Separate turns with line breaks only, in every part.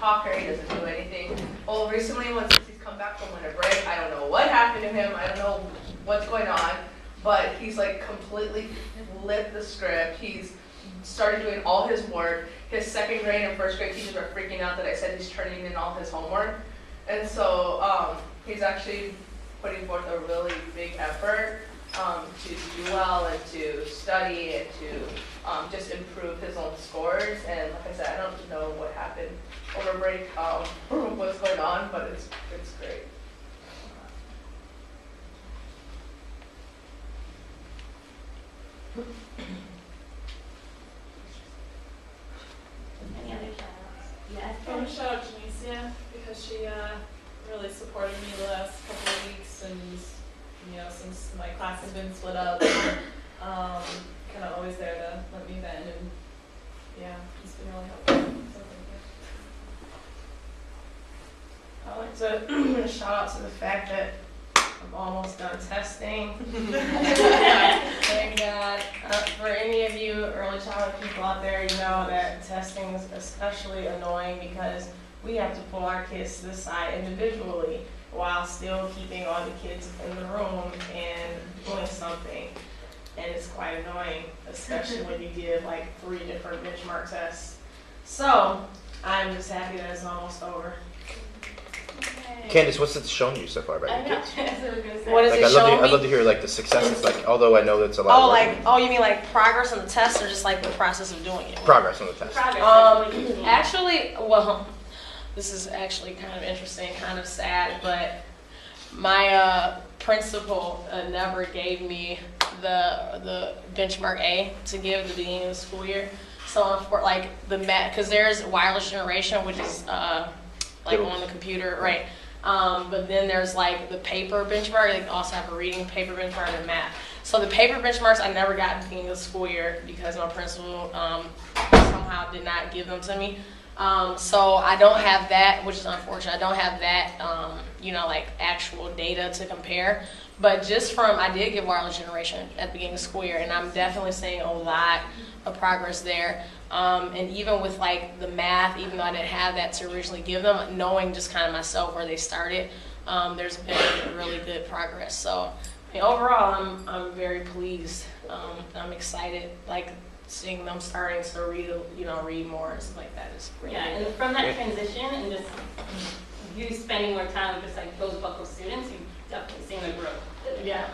talker, he doesn't do anything. Well, recently, since he's come back from winter break, I don't know what happened to him, I don't know what's going on, but he's like completely flipped the script. He's started doing all his work. His second grade and first grade teachers are freaking out that I said he's turning in all his homework. And so he's actually putting forth a really big effort to do well and to study and to just improve his own scores. And like I said, I don't know what happened over break, what's going on, but it's great.
Any other shout-outs? Yes.
I want to shout out Janicia because she really supported me the last couple of weeks, and since my class has been split up, kind of always there to let me vent, and yeah, it's been really helpful. So thank you.
I like to shout out to the fact that I'm almost done testing. Thank God. For any of you early childhood people out there, you know that testing is especially annoying because we have to pull our kids to the side individually while still keeping all the kids in the room and doing something. And it's quite annoying, especially when you give like 3 different benchmark tests. So I'm just happy that it's almost over.
Candace, what's it shown you so far about your kids?
What is
Like,
it showing
I'd
me?
love to hear like the successes. Like, although I know that's a lot. Of work.
You mean like progress on the test or just like the process of doing it?
Progress on the test.
Actually, well, this is actually kind of interesting, kind of sad, but my principal never gave me the benchmark A to give at the beginning of the school year. So for like the math, because there's wireless generation, which is like on the computer, right? But then there's like the paper benchmark. They also have a reading paper benchmark and math. So the paper benchmarks I never got at the beginning of the school year because my principal somehow did not give them to me. So I don't have that, which is unfortunate. I don't have that, like actual data to compare. But just from, I did give wireless generation at the beginning of the school year, and I'm definitely seeing a lot of progress there. And even with like the math, even though I didn't have that to originally give them, knowing just kind of myself where they started, there's been really good progress. So I mean, overall, I'm very pleased. I'm excited, like seeing them starting to read more and stuff like that is great.
Yeah, and from that transition and just you spending more time with just like those buckle students, you've definitely seen the growth.
Yeah.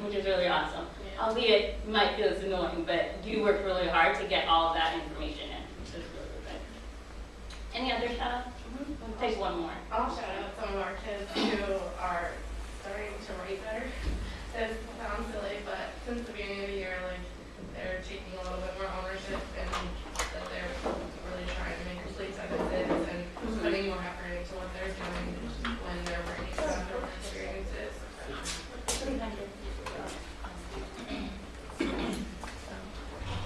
Which is really awesome.
Yeah.
Albeit you might feel it's annoying, but you worked really hard to get all of that information in, which is really good. Any other shout outs? We'll take one more.
I'll shout out some of our kids who are starting to write better. It sounds silly, but since the beginning of the year, like they're taking a little bit more ownership and that they're really trying to make complete sentences and putting more effort into what they're doing when they're writing about their work experiences.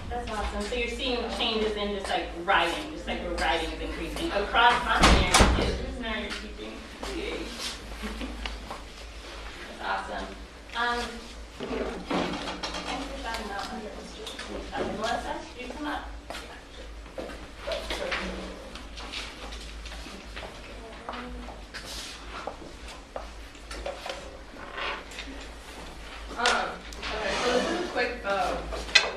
That's awesome. So you're seeing changes in just like writing, just like your writing is increasing across continent kids. Now you're teaching. Yay. That's awesome. Thanks for shouting out under the students. Melissa, you come up.
Okay, so this is a quick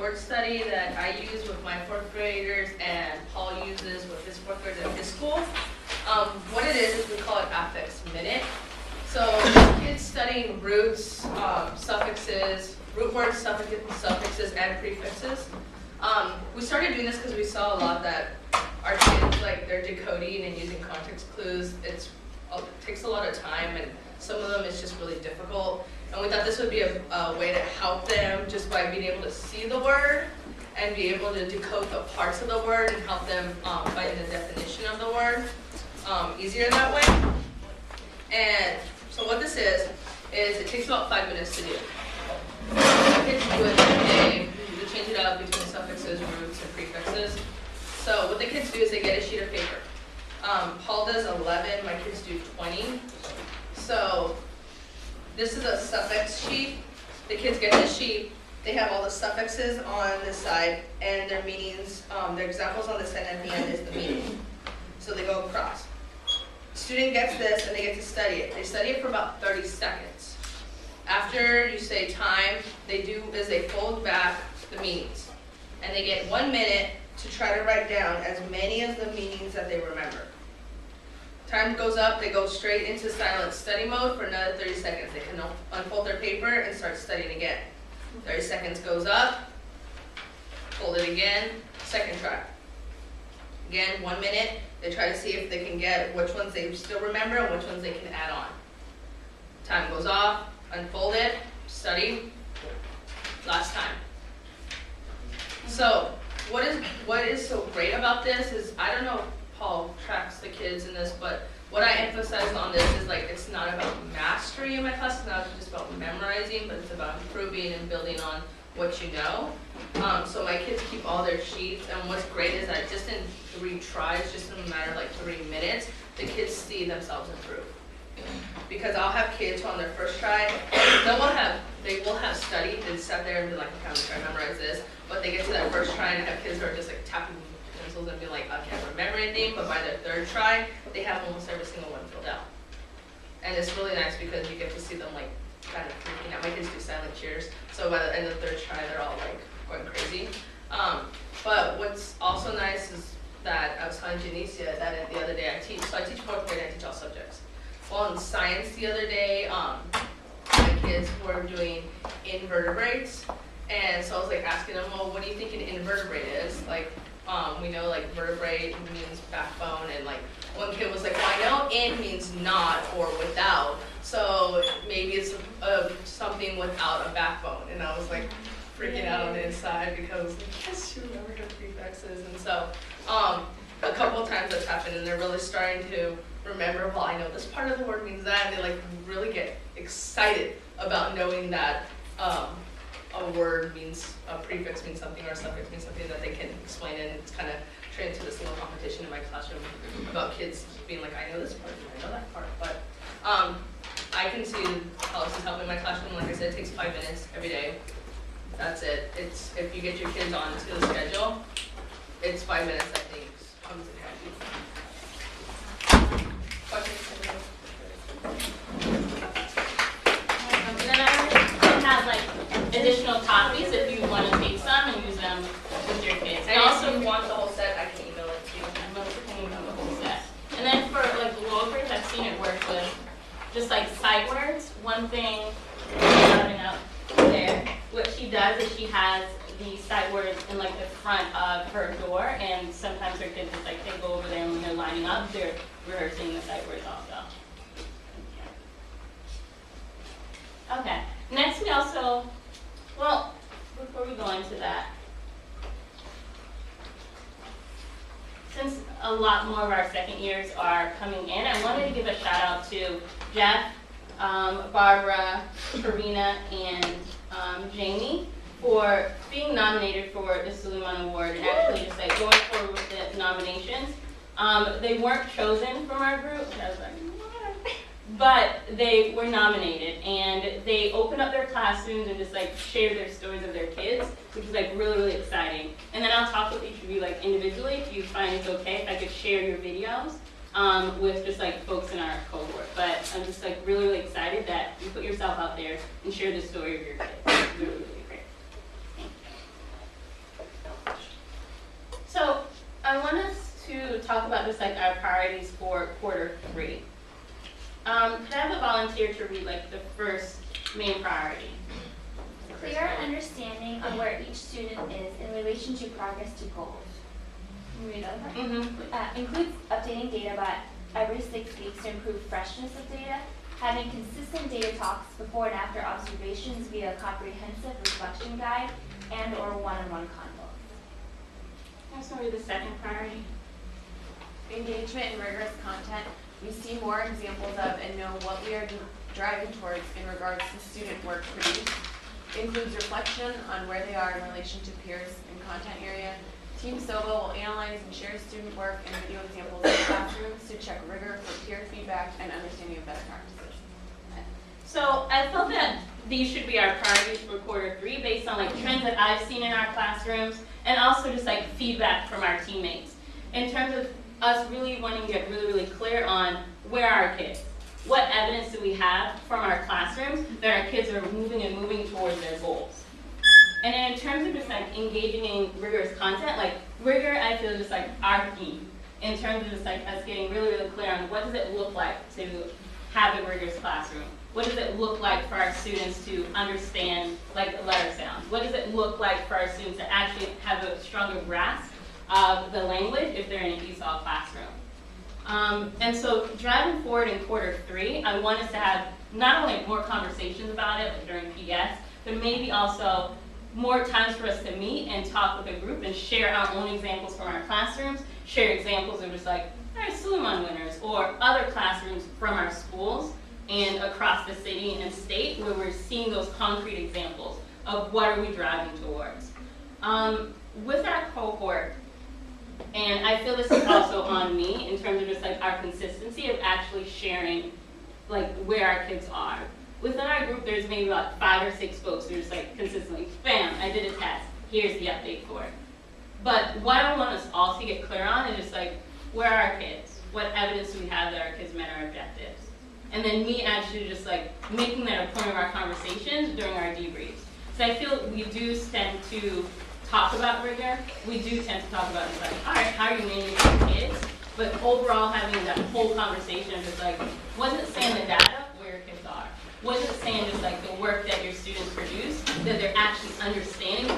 word study that I use with my 4th graders and Paul uses with his 4th graders at his school. What it is we call it affix minute. So kids studying roots, suffixes, root words, suffixes, and prefixes. We started doing this because we saw a lot that our kids, like, they're decoding and using context clues. It takes a lot of time, and some of them is just really difficult. And we thought this would be a way to help them just by being able to see the word and be able to decode the parts of the word and help them find the definition of the word easier that way. And so what this is it takes about 5 minutes to do. Kids do it every day. We change it up between suffixes, roots, and prefixes. So what the kids do is they get a sheet of paper. Paul does 11, my kids do 20. So this is a suffix sheet. The kids get this sheet. They have all the suffixes on this side and their meanings, their examples on this side, and at the end is the meaning. So they go across student gets this and they get to study it. They study it for about 30 seconds. After you say time, they do is they fold back the meanings. And they get 1 minute to try to write down as many of the meanings that they remember. Time goes up, they go straight into silent study mode for another 30 seconds. They can unfold their paper and start studying again. 30 seconds goes up, fold it again, second try. Again, 1 minute, they try to see if they can get which ones they still remember and which ones they can add on. Time goes off, unfold it, study, last time. So, what is so great about this is, I don't know if Paul tracks the kids in this, but what I emphasize on this is like, it's not about mastery in my class, it's not just about memorizing, but it's about improving and building on what you know. So my kids keep all their sheets, and what's great is that just in 3 tries, just in a matter of like 3 minutes, the kids see themselves improve. Because I'll have kids who on their first try, they will have studied and sat there and be like, okay, I'm trying to memorize this, but they get to that first try and have kids who are just like tapping pencils and be like, I can't remember anything, but by their 3rd try, they have almost every single one filled out. And it's really nice because you get to see them like kind of freaking out. My kids do silent cheers, so by the end of the 3rd try, they're all like going crazy. But what's also nice is that I was telling Janicia that the other day I teach 4th grade, I teach all subjects. Well, in science the other day, my kids were doing invertebrates, and so I was like asking them, well, what do you think an invertebrate is? Like, we know like vertebrate means backbone, and like one kid was like, well, I know in means not or without, so maybe it's something without a backbone. And I was like freaking out on the inside because like, yes, you remember her prefixes. And so a couple of times that's happened, and they're really starting to remember, well, I know this part of the word means that, and they like really get excited about knowing that a word means, a prefix means something, or a suffix means something that they can explain. And it's kind of turned into this little competition in my classroom about kids being like, I know this part and I know that part. But I can see how this is helping my classroom. Like I said, it takes 5 minutes every day. That's it. It's if you get your kids on to the schedule, it's 5 minutes I think comes in handy. Questions?
And then I have like additional copies if you want to take some and use them with your kids.
And also, if you want the whole set, I can email it to you.
I'm also thinking of the whole set. And then for like the lower grades, I've seen it work with just like sight words. One thing coming up there, what she does is she has the sight words in like the front of her door, and sometimes her kids just like they go over there and when they're lining up, they're rehearsing the sight words also. Okay. Next we also, well, before we go into that, since a lot more of our second years are coming in, I wanted to give a shout out to Jeff, Barbara, Karina, and Jamie for being nominated for the VID00001 Award and actually just like going forward with the nominations. They weren't chosen from our group, which I was like, what? But they were nominated, and they opened up their classrooms and just like shared their stories of their kids, which is like really, really exciting. And then I'll talk with each of you like individually if you find it's okay if I could share your videos with just like folks in our cohort. But I'm just like really, really excited that you put yourself out there and share the story of your kids. It's really, really great. Thank you. So I want us to talk about just like our priorities for Q3. Could I have a volunteer to read like the first main priority?
Clear understanding of where each student is in relation to progress to goals. Can you read that part?
Mm-hmm.
Includes updating data by every 6 weeks to improve freshness of data, having consistent data talks before and after observations via a comprehensive reflection guide and or one-on-one convo.
Can I read the second priority?
Engagement and rigorous content. We see more examples of and know what we are driving towards in regards to student work produced. Includes reflection on where they are in relation to peers in content area. Team SOBA will analyze and share student work and video examples in classrooms to check rigor for peer feedback and understanding of best practices.
So I felt that these should be our priorities for Q3 based on like trends that I've seen in our classrooms and also just like feedback from our teammates. In terms of us really wanting to get really, really clear on where are our kids? What evidence do we have from our classrooms that our kids are moving and moving towards their goals? And then in terms of just like engaging in rigorous content, like rigor, I feel just like our theme in terms of just like us getting really, really clear on what does it look like to have a rigorous classroom? What does it look like for our students to understand like the letter sounds? What does it look like for our students to actually have a stronger grasp of the language if they're in an ESOL classroom? And so driving forward in Q3, I want us to have not only more conversations about it like during PS, but maybe also more times for us to meet and talk with a group and share our own examples from our classrooms, share examples of just like our Suleiman winners or other classrooms from our schools and across the city and state where we're seeing those concrete examples of what are we driving towards. With our cohort, and I feel this is also on me in terms of just like our consistency of actually sharing like where our kids are. Within our group, there's maybe about 5 or 6 folks who are just like consistently, bam, I did a test, here's the update for it. But what I want us all to get clear on is just like, where are our kids? What evidence do we have that our kids met our objectives? And then me actually just like making that a point of our conversations during our debriefs. So I feel we do tend to talk about rigor. We do tend to talk about just like, all right, how are you managing your kids? But overall having that whole conversation of just like, wasn't saying the data where your kids are. Wasn't saying just like the work that your students produce, that they're actually understanding